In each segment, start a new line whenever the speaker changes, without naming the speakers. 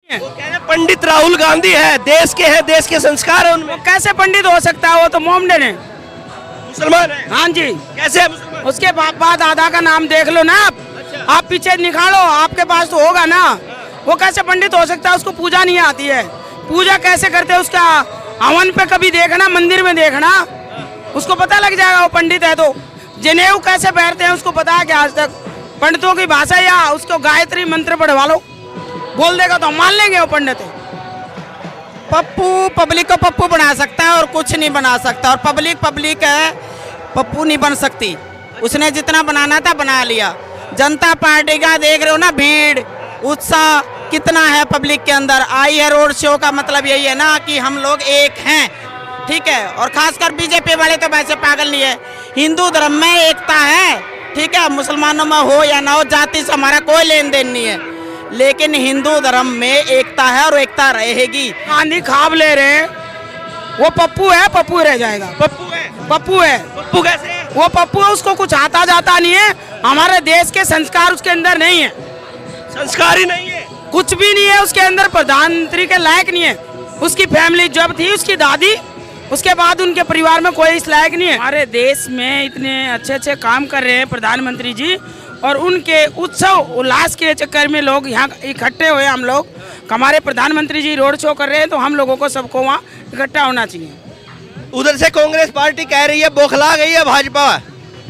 वो कह रहे पंडित राहुल गांधी है, देश के हैं, देश के संस्कार है उनमें।
कैसे पंडित हो सकता है? वो तो मोमडन है,
मुसलमान है।
हाँ जी।
कैसे है मुसलमान?
उसके बाद दादा का नाम देख लो ना आप पीछे निकालो, आपके पास तो होगा ना। वो कैसे पंडित हो सकता है? उसको पूजा नहीं आती है। पूजा कैसे करते हैं उसका हवन पे कभी देखना, मंदिर में देखना, उसको पता लग जाएगा वो पंडित है। तो जनेऊ कैसे पहनते हैं उसको पता है क्या आज तक? पंडितों की भाषा या उसको गायत्री मंत्र पढ़वा लो, बोल देगा तो हम मान लेंगे वो पंडित है।
पप्पू पब्लिक को पप्पू बना सकता है और कुछ नहीं बना सकता। और पब्लिक है, पप्पू नहीं बन सकती। उसने जितना बनाना था बना लिया। जनता पार्टी का देख रहे हो ना, भीड़ उत्साह कितना है पब्लिक के अंदर आई है। रोड शो का मतलब यही है ना कि हम लोग एक हैं, ठीक है। और खासकर बीजेपी वाले तो वैसे पागल नहीं है। हिंदू धर्म में एकता है, ठीक है। मुसलमानों में हो या ना हो, जाति से हमारा कोई लेन देन नहीं है, लेकिन हिंदू धर्म में एकता है और एकता रहेगी।
गांधी खाब ले रहे हैं, वो पप्पू है, पप्पू रह जाएगा।
पप्पू है।
पप्पू है।
पप्पू कैसे है?
वो पप्पू है, उसको कुछ आता जाता नहीं है। हमारे देश के संस्कार उसके अंदर नहीं है,
संस्कार ही नहीं है,
कुछ भी नहीं है उसके अंदर। प्रधानमंत्री के लायक नहीं है। उसकी फैमिली जब थी, उसकी दादी, उसके बाद उनके परिवार में कोई इस लायक नहीं है। हमारे देश में इतने अच्छे अच्छे काम कर रहे हैं प्रधानमंत्री जी, और उनके उत्सव उल्लास के चक्कर में लोग यहाँ इकट्ठे हुए। हम लोग, हमारे प्रधानमंत्री जी रोड शो कर रहे हैं, तो हम लोगों को सबको वहाँ इकट्ठा होना चाहिए।
उधर से कांग्रेस पार्टी कह रही है बौखला गई है भाजपा।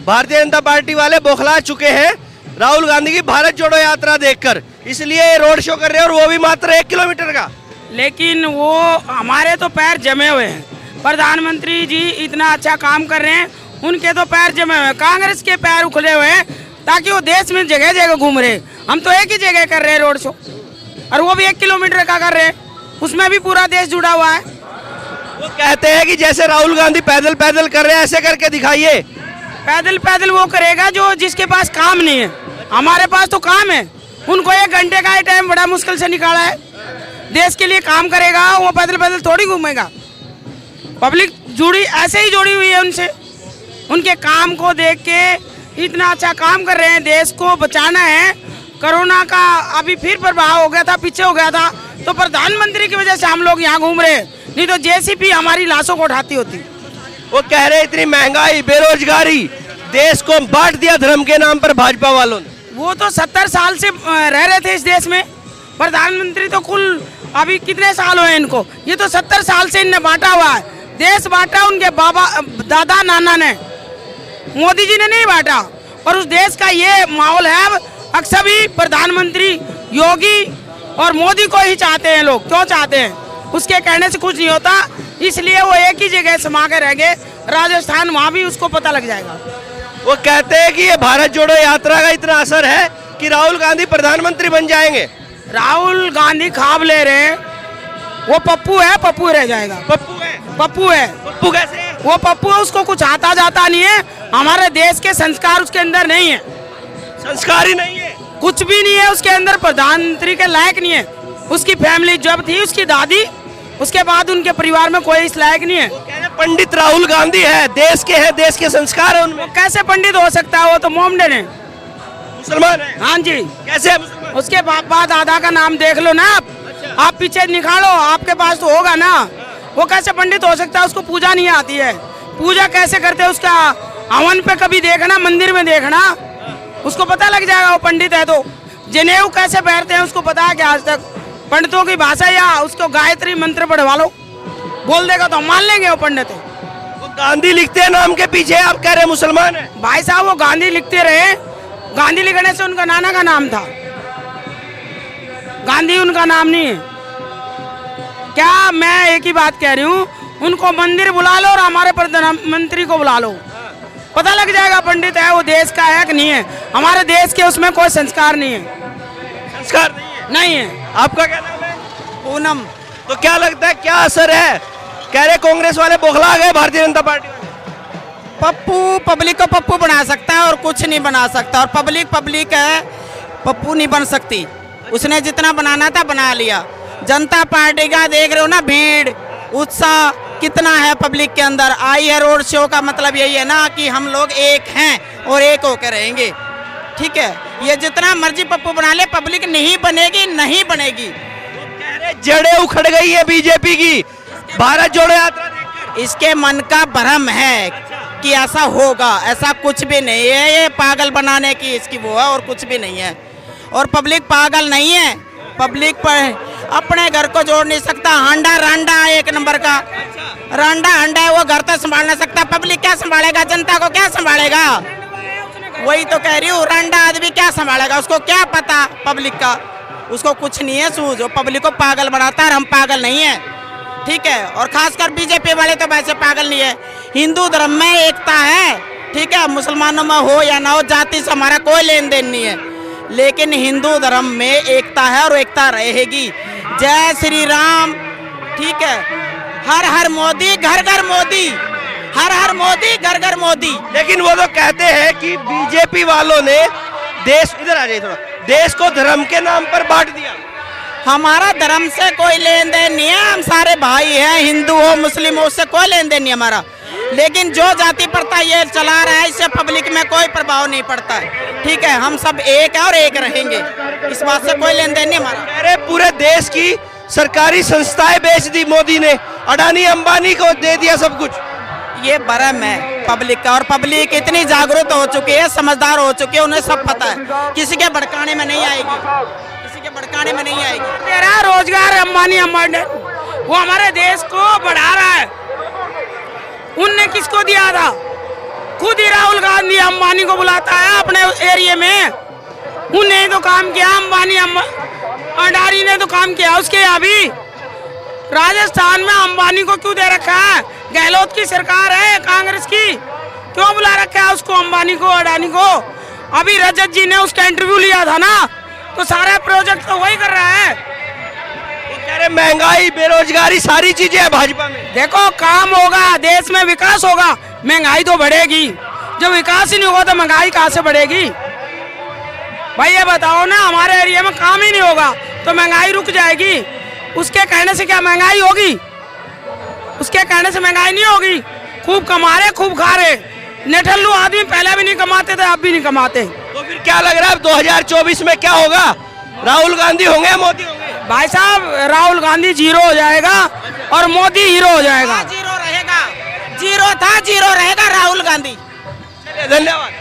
भारतीय जनता पार्टी वाले बौखला चुके हैं राहुल गांधी की भारत जोड़ो यात्रा देखकर, इसलिए रोड शो कर रहे हैं, और वो भी मात्र 1 किलोमीटर का।
लेकिन वो हमारे तो पैर जमे हुए हैं। प्रधानमंत्री जी इतना अच्छा काम कर रहे हैं, उनके तो पैर जमे हुए हैं। कांग्रेस के पैर उखड़े हुए हैं, ताकि वो देश में जगह जगह घूम रहे। हम तो एक ही जगह कर रहे हैं रोड शो, और वो भी 1 किलोमीटर का कर रहे हैं, उसमें भी पूरा देश जुड़ा हुआ है।
वो कहते हैं कि जैसे राहुल गांधी पैदल पैदल कर रहे हैं, ऐसे करके दिखाइए।
पैदल पैदल वो करेगा जो जिसके पास काम नहीं है। हमारे पास तो काम है। उनको 1 घंटे का ही टाइम बड़ा मुश्किल से निकाला है। देश के लिए काम करेगा, वो पैदल पैदल थोड़ी घूमेगा। पब्लिक जुड़ी, ऐसे ही जुड़ी हुई है उनसे। उनके काम को देख के इतना अच्छा काम कर रहे हैं। देश को बचाना है। कोरोना का अभी फिर प्रभाव हो गया था, पीछे हो गया था, तो प्रधानमंत्री की वजह से हम लोग यहाँ घूम रहे हैं, नहीं तो जेसीबी हमारी लाशों को उठाती होती।
वो कह रहे इतनी महंगाई, बेरोजगारी, देश को बांट दिया धर्म के नाम पर भाजपा वालों ने।
वो तो 70 साल से रह रहे थे इस देश में। प्रधानमंत्री तो कुल अभी कितने साल हुए इनको? ये तो 70 साल से इनने बांटा हुआ है। देश बांटा उनके बाबा दादा नाना ने, मोदी जी ने नहीं बांटा। और उस देश का ये माहौल है, अक्सर भी प्रधानमंत्री योगी और मोदी को ही चाहते हैं लोग। क्यों चाहते हैं? उसके कहने से कुछ नहीं होता, इसलिए वो एक ही जगह समा के रह गए। राजस्थान, वहाँ भी उसको पता लग जाएगा।
वो कहते हैं कि ये भारत जोड़ो यात्रा का इतना असर है कि राहुल गांधी प्रधानमंत्री बन जाएंगे।
राहुल गांधी खाब ले रहे हैं, वो पप्पू है, पप्पू रह जाएगा।
पप्पू है।
पप्पू है।
पप्पू कैसे है?
वो पप्पू है, उसको कुछ आता जाता नहीं है। हमारे देश के संस्कार उसके अंदर नहीं है,
संस्कार ही नहीं है,
कुछ भी नहीं है उसके अंदर। प्रधानमंत्री के लायक नहीं है। उसकी फैमिली जब थी, उसकी दादी, उसके बाद उनके परिवार में कोई इस लायक नहीं है।
वो कह रहे पंडित राहुल गांधी है, देश के हैं, देश के संस्कार है उनमें।
कैसे पंडित हो सकता है? वो तो मोमडन है,
मुसलमान है।
हाँ जी।
कैसे है मुसलमान?
उसके बाद दादा का नाम देख लो ना आप पीछे निकालो, आपके पास तो होगा ना। वो कैसे पंडित हो सकता है? उसको पूजा नहीं आती है। पूजा कैसे करते हैं उसका हवन पे कभी देखना, मंदिर में देखना, उसको पता लग जाएगा वो पंडित है। तो जनेऊ कैसे पहनते हैं उसको पता है क्या आज तक? पंडितों की भाषा या उसको गायत्री मंत्र पढ़वा लो, बोल देगा तो हम मान लेंगे वो पंडित है।
वो गांधी लिखते हैं नाम के पीछे, आप कह रहे मुसलमान है।
भाई साहब, वो गांधी लिखते रहे। गांधी लिखने से उनका नाना का नाम था, गांधी उनका नाम नहीं है। क्या मैं एक ही बात कह रही हूँ, उनको मंदिर बुला लो और हमारे प्रधानमंत्री को बुला लो, पता लग जाएगा पंडित है वो देश का है कि नहीं है। हमारे देश के उसमें कोई संस्कार नहीं है।
संस्कार नहीं है।
नहीं है।
आपका क्या नाम है?
पूनम।
तो क्या लगता है क्या असर है? कह रहे कांग्रेस वाले बौखला गए भारतीय जनता पार्टी वाले।
पप्पू पब्लिक को पप्पू बना सकता है और कुछ नहीं बना सकता। और पब्लिक है, पप्पू नहीं बन सकती। उसने जितना बनाना था बना लिया। जनता पार्टी का देख रहे हो ना, भीड़ उत्साह कितना है पब्लिक के अंदर आई है। रोड शो का मतलब यही है ना कि हम लोग एक हैं और एक होकर रहेंगे, ठीक है। ये जितना मर्जी पप्पू बना ले, पब्लिक नहीं बनेगी, नहीं बनेगी।
अरे जड़ें उखड़ गई है बीजेपी की भारत जोड़ो यात्रा देखकर।
इसके मन का भ्रम है कि ऐसा होगा, ऐसा कुछ भी नहीं है। ये पागल बनाने की इसकी वो है और कुछ भी नहीं है। और पब्लिक पागल नहीं है, पब्लिक पर अपने घर को जोड़ नहीं सकता। हांडा रांडा है एक नंबर का, रांडा हांडा है, वो घर तो संभाल नहीं सकता। पब्लिक क्या संभालेगा, जनता को क्या संभालेगा? वही तो कह रही हूँ, रांडा आदमी क्या संभालेगा, उसको क्या पता पब्लिक का, उसको कुछ नहीं है सूझ। वो पब्लिक को पागल बनाता है, हम पागल नहीं है, ठीक है। और खासकर बीजेपी वाले तो वैसे पागल नहीं है। हिंदू धर्म में एकता है, ठीक है, मुसलमानों में हो या ना हो, जाति से हमारा कोई लेन देन नहीं है, लेकिन हिंदू धर्म में एकता है और एकता रहेगी। जय श्री राम, ठीक है। हर हर मोदी, घर घर मोदी, हर हर मोदी, घर घर मोदी।
लेकिन वो तो कहते हैं कि बीजेपी वालों ने देश, इधर आ जाइए थोड़ा, देश को धर्म के नाम पर बांट दिया।
हमारा धर्म से कोई लेन देन नहीं है, हम सारे भाई हैं, हिंदू हो मुस्लिम हो, उससे कोई लेन देन नहीं हमारा। लेकिन जो जाति प्रथा ये चला रहा है, इससे पब्लिक में कोई प्रभाव नहीं पड़ता है, ठीक है। हम सब एक है और एक रहेंगे, इस बात से कोई लेन देन नहीं हमारा।
अरे पूरे देश की सरकारी संस्थाएं बेच दी मोदी ने, अडानी अंबानी को दे दिया सब कुछ।
ये भ्रम है पब्लिक का, और पब्लिक इतनी जागरूक हो चुकी है, समझदार हो चुकी है, उन्हें सब पता है, किसी के भड़काने में नहीं आएगी, किसी के भड़काने में नहीं आएगी।
तेरा रोजगार अंबानी अंबानी वो हमारे देश को बढ़ा रहा है। उनने किसको दिया था? खुद ही राहुल गांधी अंबानी को बुलाता है अपने एरिया में, उनने तो काम किया। अंबानी अडानी ने तो काम किया उसके। अभी राजस्थान में अंबानी को क्यों दे रखा है? गहलोत की सरकार है, कांग्रेस की, क्यों बुला रखा है उसको, अंबानी को, अडानी को? अभी रजत जी ने उसका इंटरव्यू लिया था ना, तो सारा प्रोजेक्ट तो वही कर रहा है।
अरे महंगाई, बेरोजगारी, सारी चीजें हैं भाजपा में।
देखो, काम होगा, देश में विकास होगा, महंगाई तो बढ़ेगी। जब विकास ही नहीं होगा तो महंगाई कहाँ से बढ़ेगी? भाई ये बताओ ना, हमारे एरिया में काम ही नहीं होगा तो महंगाई रुक जाएगी। उसके कहने से क्या महंगाई होगी? उसके कहने से महंगाई नहीं होगी। खूब कमा रहे, खूब खा रहे। नेठल्लू आदमी पहले भी नहीं कमाते थे, अब भी नहीं कमाते।
तो फिर क्या लग रहा है 2024 में क्या होगा? राहुल गांधी होंगे, मोदी होंगे?
भाई साहब, राहुल गांधी जीरो हो जाएगा और मोदी हीरो हो जाएगा।
जीरो रहेगा, जीरो था, जीरो रहेगा राहुल गांधी।
चलिए, धन्यवाद।